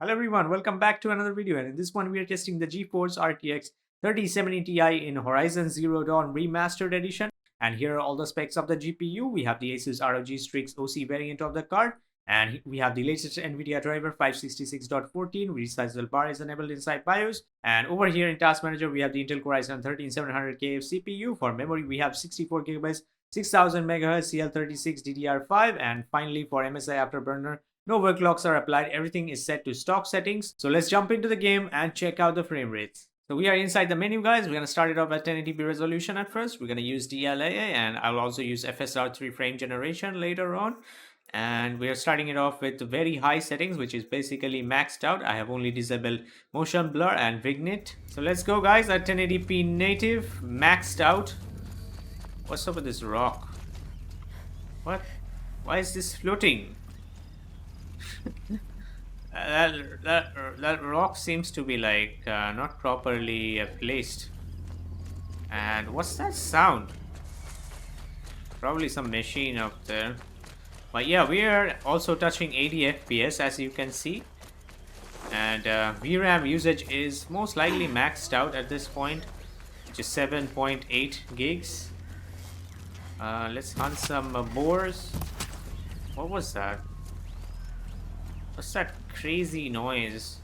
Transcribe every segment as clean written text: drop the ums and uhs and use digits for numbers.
Hello everyone, welcome back to another video, and in this one we are testing the GeForce RTX 3070 Ti in Horizon Zero Dawn Remastered Edition. And here are all the specs of the GPU. We have the Asus ROG Strix OC variant of the card, and we have the latest NVIDIA driver 566.14, resizable bar is enabled inside BIOS. And over here in Task Manager we have the Intel Core i7-13700K CPU. For memory we have 64 GB, 6000 MHz CL36 DDR5, and finally for MSI Afterburner, no overclocks are applied, everything is set to stock settings. So let's jump into the game and check out the frame rates. So we are inside the menu, guys. We're going to start it off at 1080p resolution at first. We're going to use DLAA, and I'll also use FSR 3 frame generation later on. And we are starting it off with very high settings, which is basically maxed out. I have only disabled motion blur and vignette. So let's go, guys, at 1080p native, maxed out. What's up with this rock? What? Why is this floating? that rock seems to be like not properly placed. And what's that sound? Probably some machine up there. But yeah, we are also touching 80 FPS, as you can see. And VRAM usage is most likely maxed out at this point, which is 7.8 gigs. Let's hunt some boars. What was that? What's that crazy noise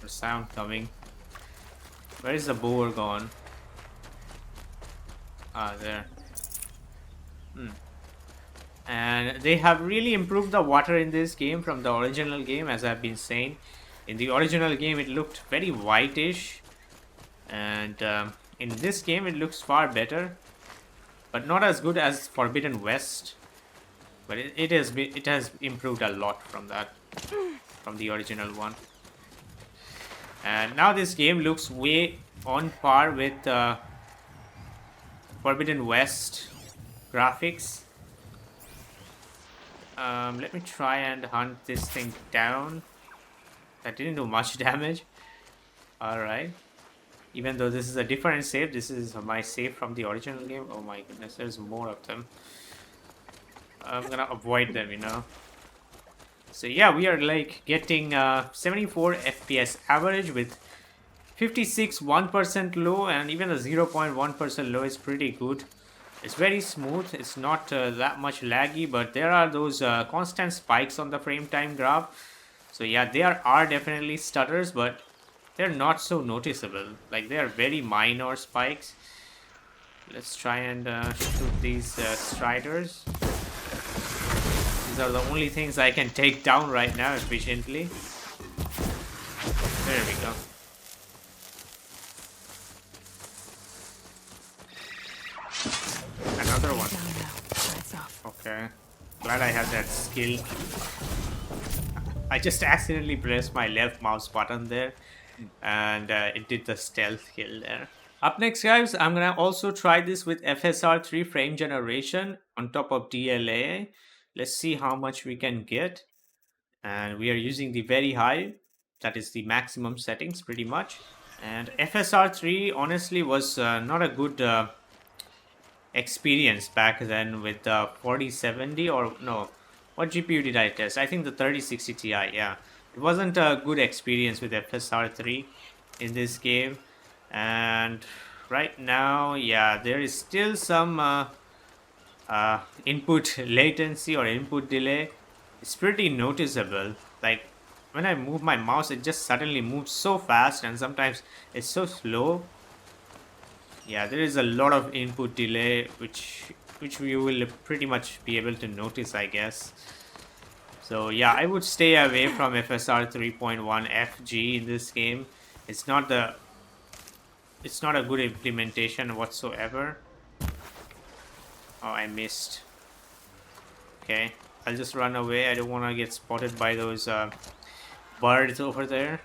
or sound coming? Where is the boar gone? Ah, there. And they have really improved the water in this game from the original game, as I've been saying. In the original game it looked very whitish, and in this game it looks far better, but not as good as Forbidden West. But it has improved a lot from that, from the original one. And now this game looks way on par with Forbidden West graphics. Let me try and hunt this thing down. That didn't do much damage. Alright. Even though this is a different save, this is my save from the original game. Oh my goodness, there's more of them. I'm gonna avoid them, you know. So yeah, we are like getting 74 FPS average with 56 1% low, and even the 0.1% low is pretty good. It's very smooth. It's not that much laggy, but there are those constant spikes on the frame time graph. So yeah, there are definitely stutters, but they're not so noticeable. Like, they are very minor spikes. Let's try and shoot these striders. These are the only things I can take down right now efficiently. There we go. Another one. Okay. Glad I have that skill. I just accidentally pressed my left mouse button there, and it did the stealth kill there. Up next, guys, I'm gonna also try this with FSR 3 frame generation on top of DLAA. Let's see how much we can get. And we are using the very high, that is the maximum settings pretty much. And FSR 3 honestly was not a good experience back then with the 4070, or no, what GPU did I test? I think the 3060 Ti, yeah. It wasn't a good experience with FSR 3 in this game. And right now, yeah, there is still some input latency or input delay. It's pretty noticeable. Like, when I move my mouse, it just suddenly moves so fast, and sometimes it's so slow. Yeah, there is a lot of input delay, which you will pretty much be able to notice, I guess. So yeah, I would stay away from FSR 3.1 FG in this game. It's not a good implementation whatsoever. Oh, I missed. Okay, I'll just run away. I don't want to get spotted by those birds over there.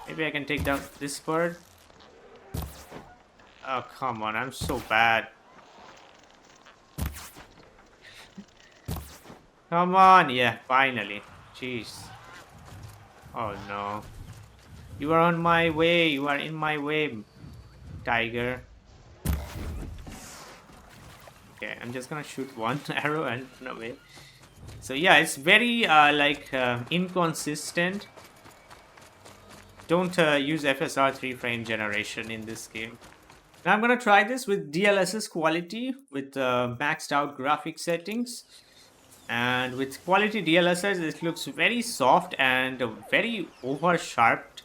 Maybe I can take down this bird. Oh, come on, I'm so bad. Come on, yeah, finally. Jeez. Oh no. You are on my way. You are in my way, tiger. Okay, I'm just gonna shoot one arrow and run away. So yeah, it's very inconsistent. don't use FSR 3 frame generation in this game. Now I'm gonna try this with DLSS quality with maxed out graphic settings. And with quality DLSS, it looks very soft and very over sharped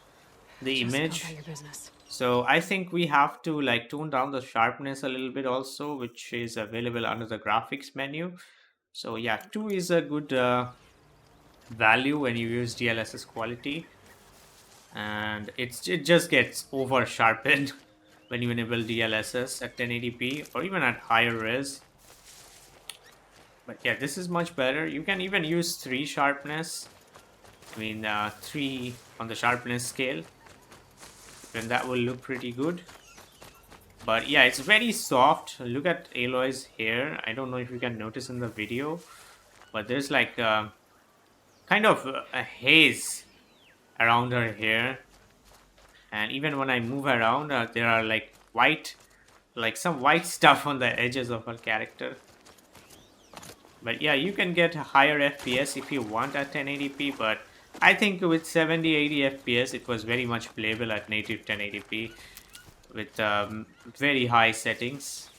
the Just image. about your business. So I think we have to like tone down the sharpness a little bit also, which is available under the graphics menu. So yeah, 2 is a good value when you use DLSS quality, and it just gets over sharpened when you enable DLSS at 1080p or even at higher res. But yeah, this is much better. You can even use 3 sharpness. I mean 3 on the sharpness scale, then that will look pretty good. But yeah, it's very soft. Look at Aloy's hair. I don't know if you can notice in the video, but there's like kind of a haze around her hair. And even when I move around, there are like some white stuff on the edges of her character. But yeah, you can get a higher FPS if you want at 1080p, but I think with 70-80 FPS, it was very much playable at native 1080p with very high settings.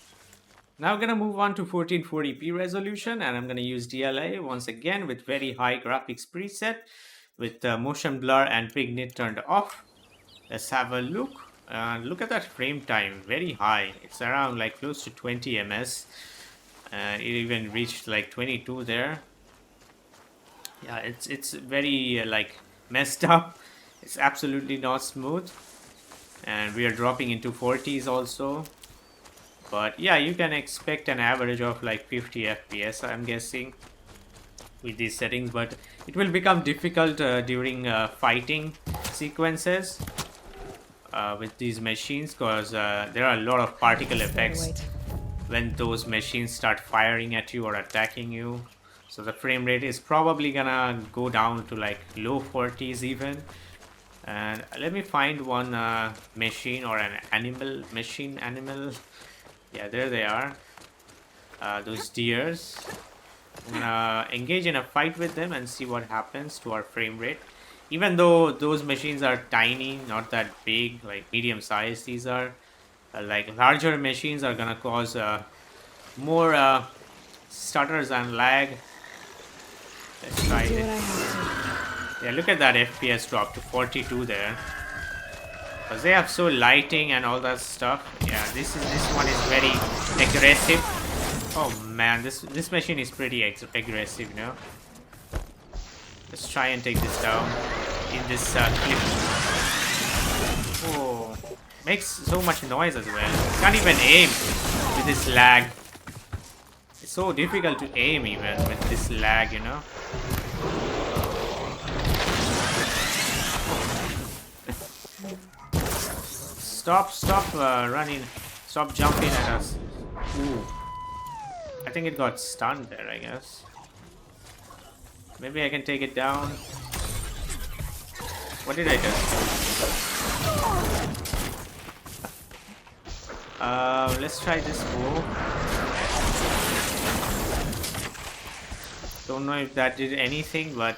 Now I'm gonna move on to 1440p resolution, and I'm gonna use DLAA once again with very high graphics preset with motion blur and vignette turned off. Let's have a look. Look at that frame time, very high. It's around like close to 20 ms. It even reached like 22 there. Yeah, it's very like messed up. It's absolutely not smooth, and we are dropping into 40s also. But yeah, you can expect an average of like 50 FPS, I'm guessing, with these settings. But it will become difficult during fighting sequences with these machines, because there are a lot of particle effects when those machines start firing at you or attacking you. So the frame rate is probably gonna go down to like low 40s even. And let me find one machine or an animal. Yeah, there they are. Those deers. I'm gonna engage in a fight with them and see what happens to our frame rate. Even though those machines are tiny, not that big, like medium size, these are like larger machines are gonna cause more stutters and lag. Let's try it. Yeah, look at that FPS drop to 42 there, because they have so lighting and all that stuff. Yeah, this one is very aggressive. Oh man, this machine is pretty aggressive, you know. Let's try and take this down in this clip. Oh, makes so much noise as well. Can't even aim with this lag. It's so difficult to aim even with this lag, you know. Stop running. Stop jumping at us. Ooh. I think it got stunned there, I guess. Maybe I can take it down. What did I do? Let's try this bow. Don't know if that did anything, but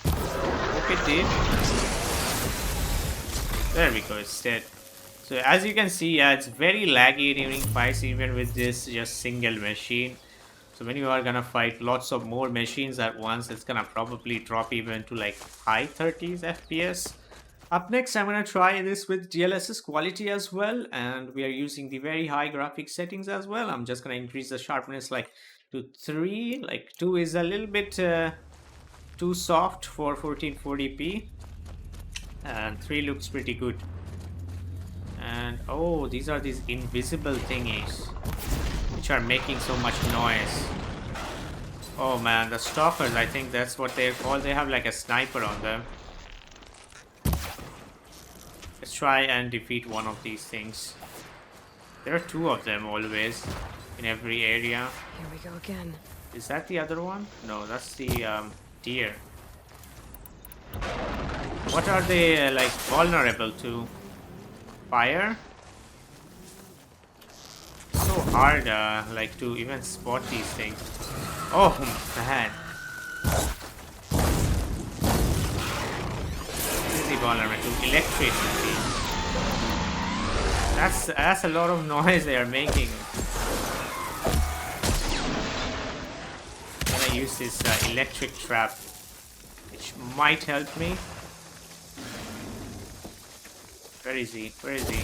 hope it did. There we go, it's dead. So as you can see, yeah, it's very laggy during fights, even with this just single machine. So when you are gonna fight lots of more machines at once, it's gonna probably drop even to like high 30s FPS. Up next, I'm gonna try this with DLSS quality as well, and we are using the very high graphics settings as well. I'm just gonna increase the sharpness like to 3. Like 2 is a little bit too soft for 1440p, and 3 looks pretty good. And oh, these are these invisible thingies which are making so much noise. Oh man, the stalkers, I think that's what they're called. They have like a sniper on them. Let's try and defeat one of these things. There are 2 of them always in every area. Here we go again. Is that the other one? No, that's the deer. What are they like vulnerable to? Fire? So hard like to even spot these things. Oh man. Easy vulnerable to electricity. That's a lot of noise they are making. I'm gonna use this electric trap, which might help me. Where is he? Where is he?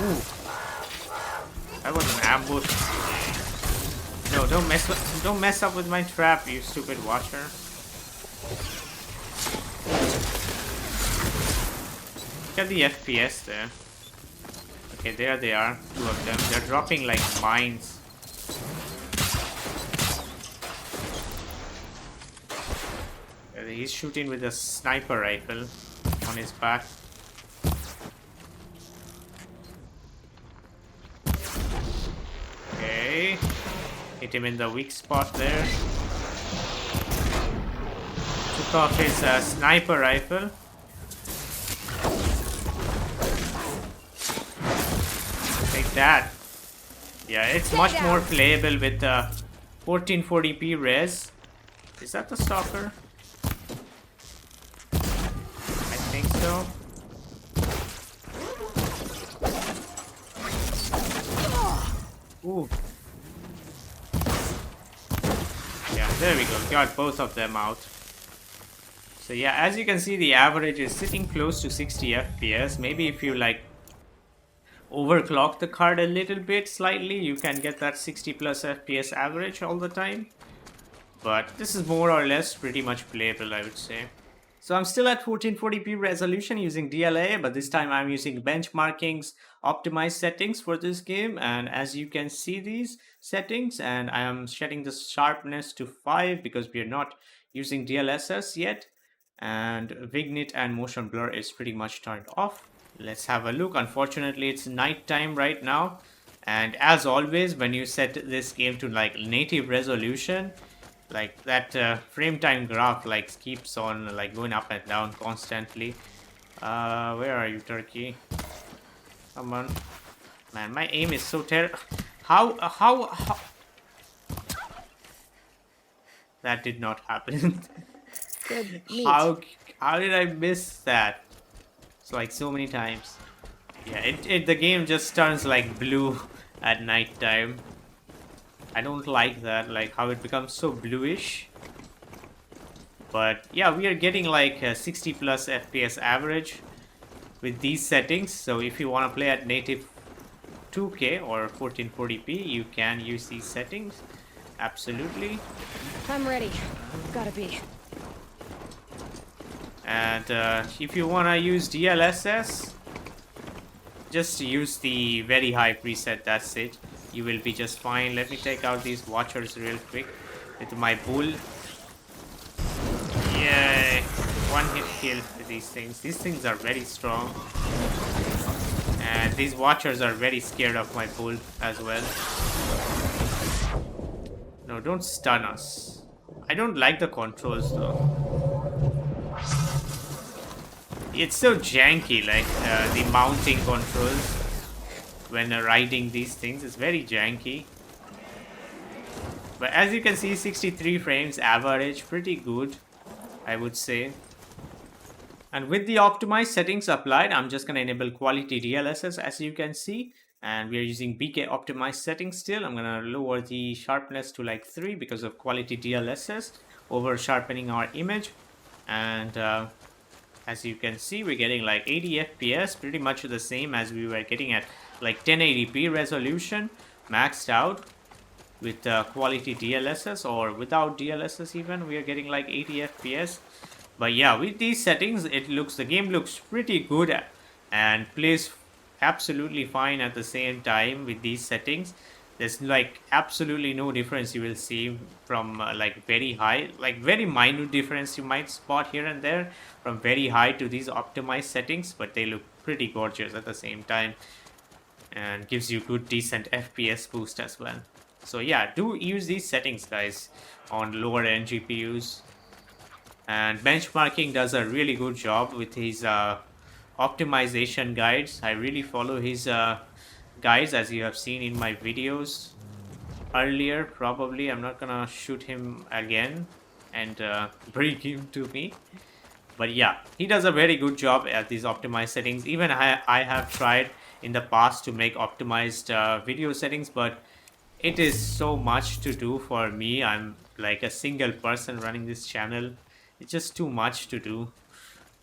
Ooh. That was an ambush. No, don't mess up with my trap, you stupid watcher. Look at the FPS there. Okay, there they are, 2 of them. They're dropping like mines. He's shooting with a sniper rifle on his back. Okay. Hit him in the weak spot there. Took off his sniper rifle. Take that. Yeah, it's much more playable with 1440p res. Is that the stalker? I think so. Ooh. Yeah, there we go. Got both of them out. So yeah, as you can see, the average is sitting close to 60 FPS. Maybe if you like overclock the card a little bit slightly, you can get that 60 plus FPS average all the time. But this is more or less pretty much playable, I would say. So I'm still at 1440p resolution using DLAA, but this time I'm using benchmarking's optimized settings for this game. And as you can see these settings, and I am setting the sharpness to 5 because we are not using DLSS yet. And vignette and motion blur is pretty much turned off. Let's have a look. Unfortunately, it's night time right now. And as always, when you set this game to like native resolution, like that frame time graph like keeps on like going up and down constantly. Where are you, turkey? Come on, man, my aim is so terrible. How that did not happen. Good meat. How did I miss that? It's like so many times. Yeah, the game just turns like blue at night time. I don't like that, like how it becomes so bluish. But yeah, we are getting like a 60 plus FPS average with these settings. So if you want to play at native 2K or 1440p, you can use these settings. Absolutely. I'm ready. Gotta be. And if you want to use DLSS, just use the very high preset, that's it. You will be just fine. Let me take out these watchers real quick with my bull. Yay! One hit kill with these things. These things are very strong. And these watchers are very scared of my bull as well. No, don't stun us. I don't like the controls though. It's so janky, like the mounting controls when riding these things is very janky. But as you can see, 63 frames average, pretty good, I would say. And with the optimized settings applied, I'm just gonna enable quality DLSS as you can see. And we are using BK optimized settings still. I'm gonna lower the sharpness to like 3 because of quality DLSS over sharpening our image. And as you can see, we're getting like 80 FPS, pretty much the same as we were getting at like 1080p resolution, maxed out with quality DLSS, or without DLSS even, we are getting like 80 FPS. But yeah, with these settings, the game looks pretty good and plays absolutely fine at the same time with these settings. There's like absolutely no difference you will see from like very high, like very minute difference you might spot here and there from very high to these optimized settings, but they look pretty gorgeous at the same time and gives you good decent FPS boost as well. So yeah, do use these settings guys on lower end GPUs. And benchmarking does a really good job with his optimization guides. I really follow his guides, as you have seen in my videos earlier. Probably I'm not gonna shoot him again and bring him to me. But yeah, he does a very good job at these optimized settings. Even I have tried in the past to make optimized video settings, but it is so much to do for me. I'm like a single person running this channel. It's just too much to do.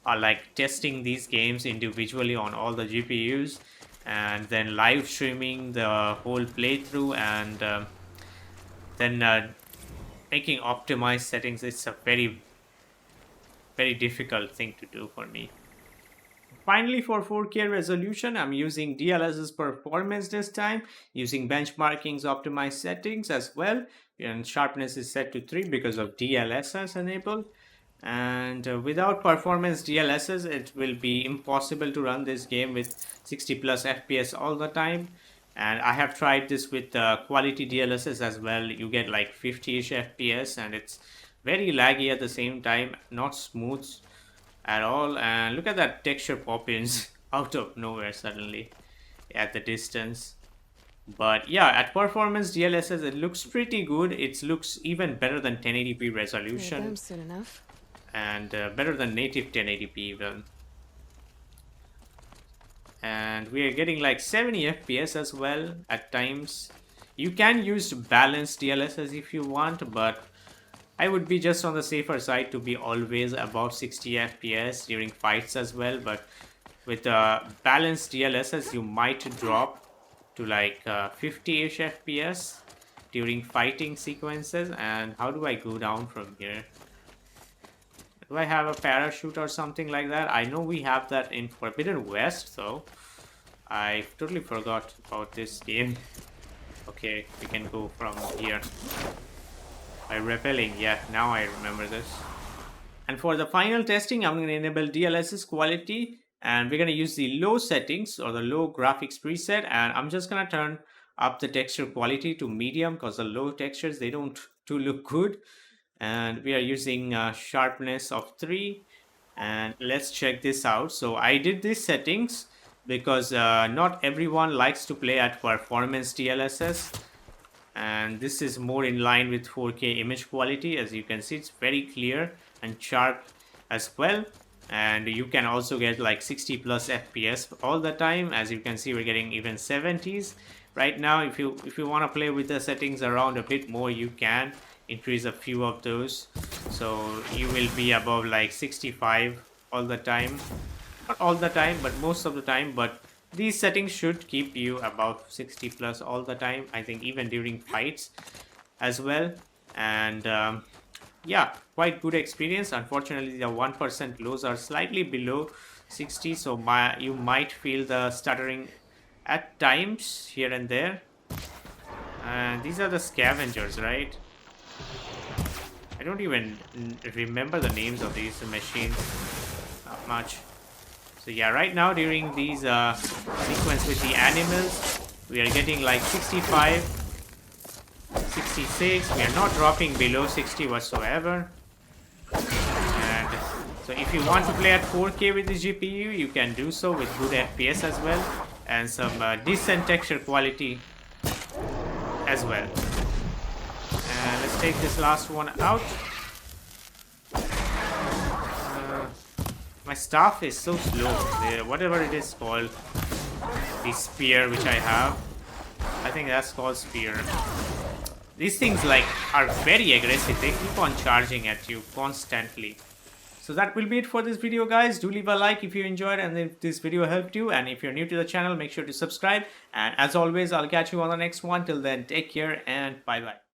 Like testing these games individually on all the GPUs and then live streaming the whole playthrough and then making optimized settings. It's a very difficult thing to do for me. Finally, for 4K resolution, I'm using DLSS performance this time, using benchmarking's optimized settings as well, and sharpness is set to 3 because of DLSS enabled. And without performance DLSS, it will be impossible to run this game with 60 plus FPS all the time. And I have tried this with Qlty DLSS as well. You get like 50-ish FPS and it's very laggy at the same time, not smooth at all. And look at that texture pop-ins out of nowhere suddenly at the distance. But yeah, at performance DLSS it looks pretty good. It looks even better than 1080p resolution Soon enough. and better than native 1080p even. And we are getting like 70 FPS as well at times. You can use balanced DLSS if you want, but I would be just on the safer side to be always above 60 FPS during fights as well. But with balanced DLSS, you might drop to like 50-ish FPS during fighting sequences. And how do I go down from here? Do I have a parachute or something like that? I know we have that in Forbidden West, though. I totally forgot about this game. Okay, we can go from here. By rappelling, yeah, now I remember this. And for the final testing, I'm going to enable DLSS quality. And we're going to use the low settings or the low graphics preset. And I'm just going to turn up the texture quality to medium because the low textures, they don't look good. And we are using sharpness of 3 and let's check this out. So I did these settings because not everyone likes to play at performance DLSS, and this is more in line with 4K image quality. As you can see, it's very clear and sharp as well, and you can also get like 60 plus FPS all the time. As you can see, we're getting even 70s right now. If you want to play with the settings around a bit more, you can increase a few of those, so you will be above like 65 all the time. Not all the time, but most of the time. But these settings should keep you above 60 plus all the time, I think, even during fights as well. And yeah, quite good experience. Unfortunately, the 1% lows are slightly below 60, so you might feel the stuttering at times here and there. And these are the scavengers, right? I don't even remember the names of these machines not much. So yeah, right now during these sequence with the animals, we are getting like 65, 66. We are not dropping below 60 whatsoever. And so if you want to play at 4K with the GPU, you can do so with good FPS as well and some decent texture quality as well. And let's take this last one out. My staff is so slow. Whatever it is called, the spear which I have, I think that's called spear. These things like are very aggressive. They keep on charging at you constantly. So that will be it for this video, guys. Do leave a like if you enjoyed and if this video helped you. And if you're new to the channel, make sure to subscribe. And as always, I'll catch you on the next one. Till then, take care and bye-bye.